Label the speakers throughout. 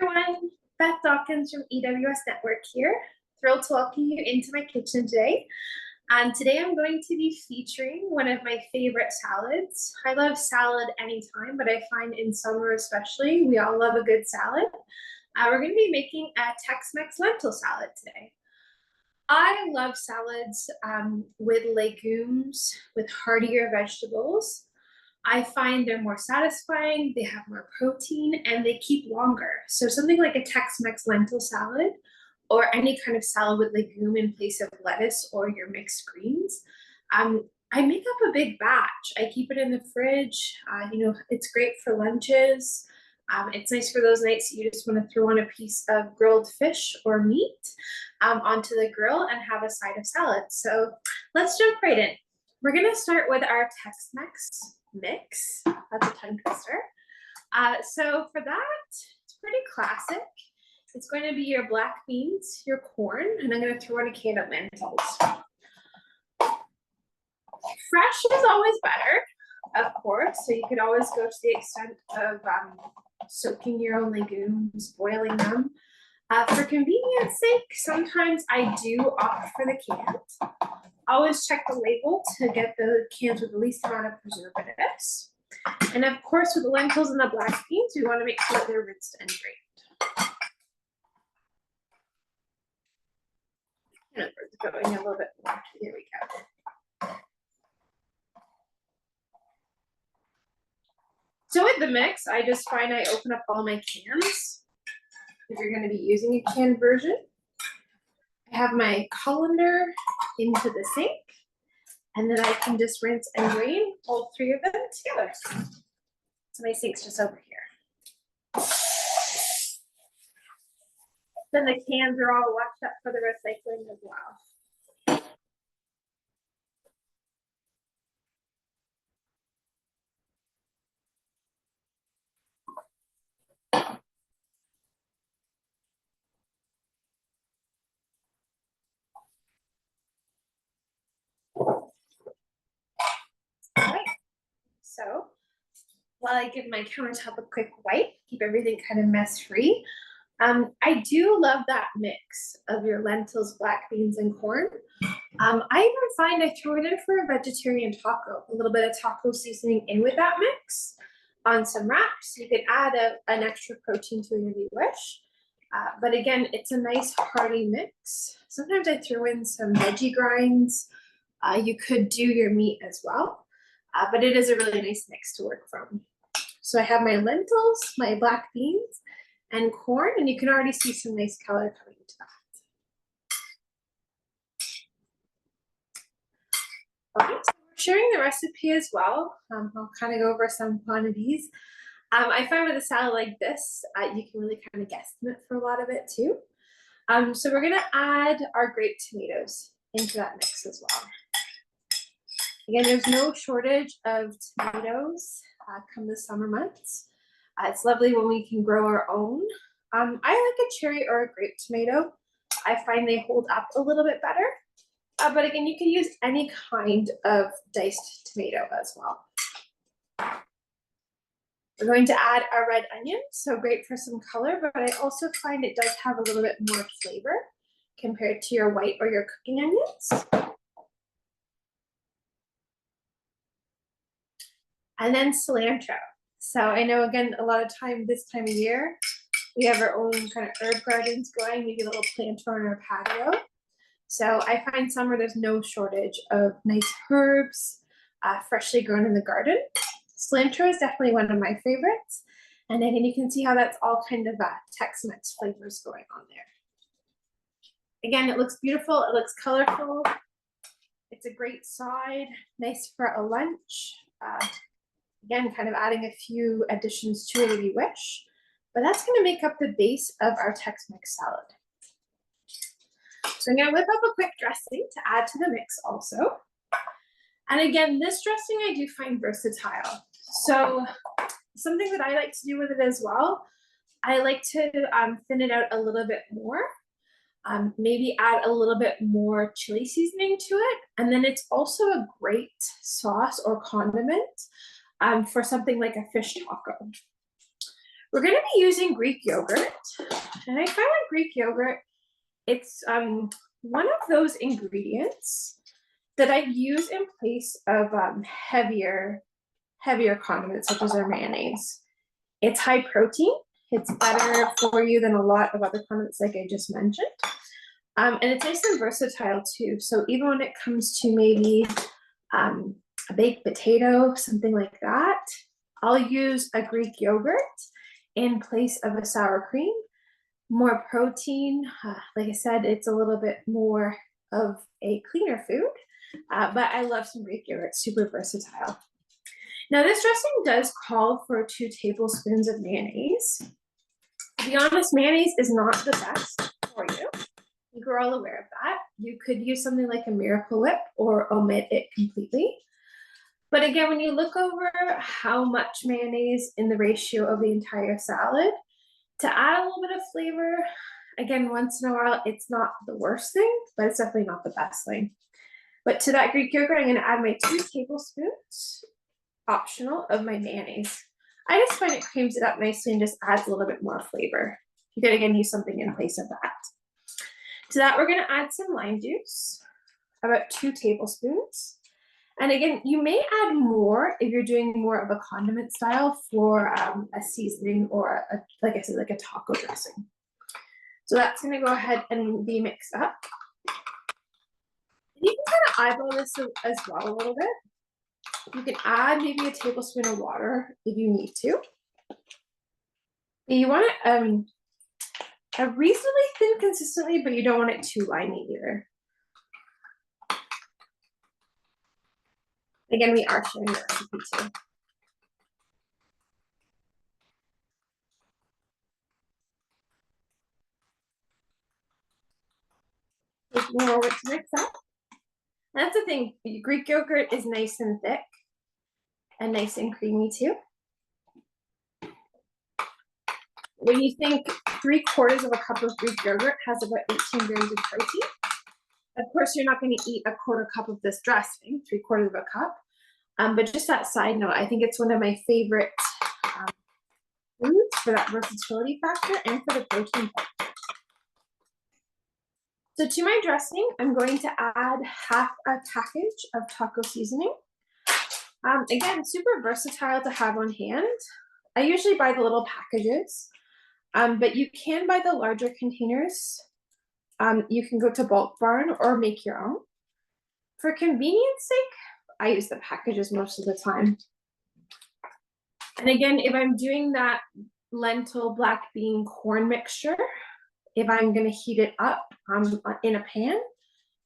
Speaker 1: everyone, Beth Dawkins from EWS Network here. Thrilled to welcome you into my kitchen today. And today I'm going to be featuring one of my favorite salads. I love salad anytime, but I find in summer especially, we all love a good salad. We're going to be making a Tex Mex lentil salad today. I love salads with legumes, with heartier vegetables. I find they're more satisfying, they have more protein, and they keep longer. So something like a Tex Mex lentil salad or any kind of salad with legume in place of lettuce or your mixed greens. I make up a big batch. I keep it in the fridge. It's great for lunches. It's nice for those nights that you just want to throw on a piece of grilled fish or meat onto the grill and have a side of salad. So let's jump right in. We're gonna start with our Tex Mex mix. That's a tongue twister. So for that, it's pretty classic. It's going to be your black beans, your corn, and I'm going to throw in a can of lentils. Fresh is always better, of course, so you could always go to the extent of soaking your own legumes, boiling them. For convenience sake, sometimes I do opt for the cans. Always check the label to get the cans with the least amount of preservatives. And of course, with the lentils and the black beans, we want to make sure that they're rinsed and drained. And it's going a little bit more. Here we go. So with the mix, I just find I open up all my cans. If you're going to be using a canned version, I have my colander into the sink, and then I can just rinse and drain all three of them together. So my sink's just over here. Then the cans are all washed up for the recycling as well. So while I give my countertop a quick wipe, keep everything kind of mess free, I do love that mix of your lentils, black beans, and corn. I even find I throw it in for a vegetarian taco, a little bit of taco seasoning in with that mix on some wraps. You could add an extra protein to it if you wish. But again, it's a nice hearty mix. Sometimes I throw in some veggie grinds. You could do your meat as well. But it is a really nice mix to work from. So I have my lentils, my black beans, and corn, and you can already see some nice color coming to that. Okay, so we're sharing the recipe as well. I'll kind of go over some quantities. I find with a salad like this, you can really kind of guesstimate for a lot of it too. So we're gonna add our grape tomatoes into that mix as well. Again, there's no shortage of tomatoes come the summer months. It's lovely when we can grow our own. I like a cherry or a grape tomato. I find they hold up a little bit better. But again, you can use any kind of diced tomato as well. We're going to add our red onion, so great for some color, but I also find it does have a little bit more flavor compared to your white or your cooking onions. And then cilantro. So I know, again, a lot of time this time of year, we have our own kind of herb gardens going, maybe a little planter on our patio. So I find summer there's no shortage of nice herbs, freshly grown in the garden. Cilantro is definitely one of my favorites. And again, you can see how that's all kind of Tex-Mex flavors going on there. Again, it looks beautiful, it looks colorful. It's a great side, nice for a lunch. Again, kind of adding a few additions to it if you wish, but that's going to make up the base of our Tex-Mex salad. So I'm going to whip up a quick dressing to add to the mix also. And again, this dressing I do find versatile. So something that I like to do with it as well, I like to thin it out a little bit more. Maybe add a little bit more chili seasoning to it. And then it's also a great sauce or condiment for something like a fish taco. We're gonna be using Greek yogurt, and I find like Greek yogurt, it's one of those ingredients that I use in place of heavier condiments such as our mayonnaise. It's high protein. It's better for you than a lot of other condiments like I just mentioned. And it's nice and versatile too. So even when it comes to maybe a baked potato, something like that, I'll use a Greek yogurt in place of a sour cream. More protein, like I said, it's a little bit more of a cleaner food, but I love some Greek yogurt, super versatile. Now this dressing does call for 2 tablespoons of mayonnaise. To be honest, mayonnaise is not the best for you. I think we're all aware of that. You could use something like a Miracle Whip or omit it completely. But again, when you look over how much mayonnaise in the ratio of the entire salad, to add a little bit of flavor, again, once in a while, it's not the worst thing, but it's definitely not the best thing. But to that Greek yogurt, I'm gonna add my 2 tablespoons, optional, of my mayonnaise. I just find it creams it up nicely and just adds a little bit more flavor. You could again use something in place of that. To that, we're gonna add some lime juice, about 2 tablespoons. And again, you may add more if you're doing more of a condiment style for a seasoning or, like I said, like a taco dressing. So that's gonna go ahead and be mixed up. And you can kind of eyeball this as well a little bit. You can add maybe a tablespoon of water if you need to. You want it a reasonably thin consistently, but you don't want it too limey either. Again, we are sharing the recipe too. Take more over to mix up. That's the thing, Greek yogurt is nice and thick and nice and creamy too. When you think 3/4 of a cup of Greek yogurt has about 18 grams of protein, of course you're not going to eat a 1/4 cup of this dressing, 3/4 of a cup. But just that side note, I think it's one of my favorite foods for that versatility factor and for the protein factor. So to my dressing, I'm going to add half a package of taco seasoning. Again, super versatile to have on hand. I usually buy the little packages, but you can buy the larger containers. You can go to Bulk Barn or make your own. For convenience sake, I use the packages most of the time. And again, if I'm doing that lentil, black bean, corn mixture, if I'm gonna heat it up in a pan,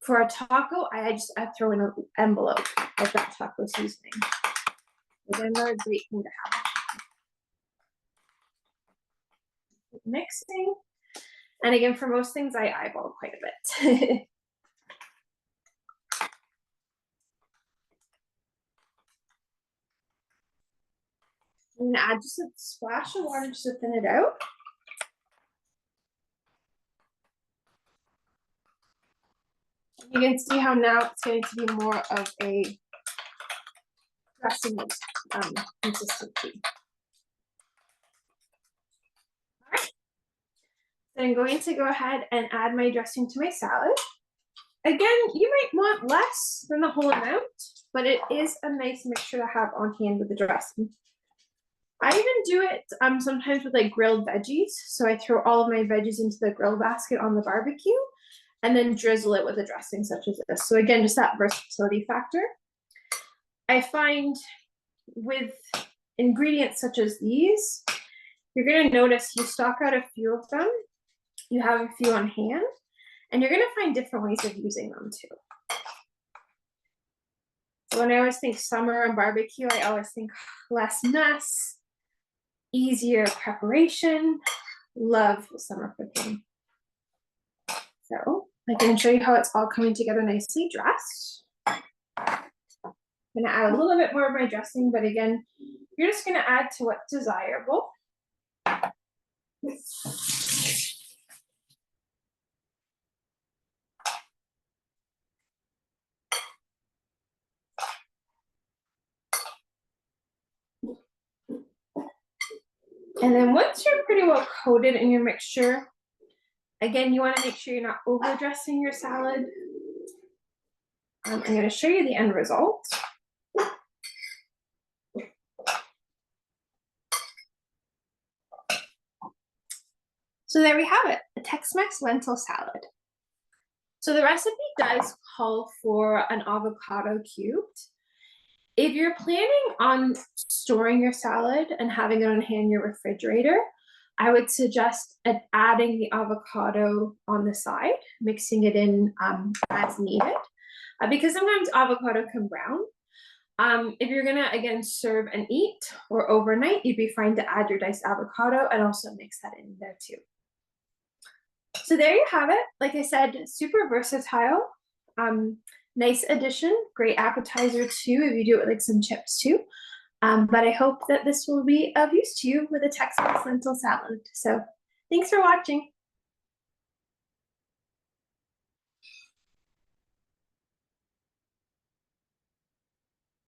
Speaker 1: for a taco, I throw in an envelope of that taco seasoning. It's another great thing to have. Mixing. And again, for most things, I eyeball quite a bit. I'm gonna add just a splash of water just to thin it out. You can see how now it's going to be more of a dressing consistency. All right. So I'm going to go ahead and add my dressing to my salad. Again, you might want less than the whole amount, but it is a nice mixture to have on hand with the dressing. I even do it sometimes with like grilled veggies. So I throw all of my veggies into the grill basket on the barbecue and then drizzle it with a dressing such as this. So again, just that versatility factor. I find with ingredients such as these, you're gonna notice you stock out a few of them, you have a few on hand, and you're gonna find different ways of using them too. So when I always think summer and barbecue, I always think less mess, easier preparation. Love summer cooking. So I can show you how it's all coming together nicely dressed. I'm gonna add a little bit more of my dressing, but again, you're just gonna add to what's desirable. And then once you're pretty well coated in your mixture, again, you want to make sure you're not over dressing your salad. I'm going to show you the end result. So there we have it, a Tex Mex lentil salad. So the recipe does call for an avocado cubed. If you're planning on storing your salad and having it on hand in your refrigerator, I would suggest adding the avocado on the side, mixing it in as needed, because sometimes avocado can brown. If you're gonna, again, serve and eat or overnight, you'd be fine to add your diced avocado and also mix that in there too. So there you have it. Like I said, super versatile. Nice addition, great appetizer too if you do it with like some chips too. But I hope that this will be of use to you with a Tex Mex lentil salad. So thanks for watching.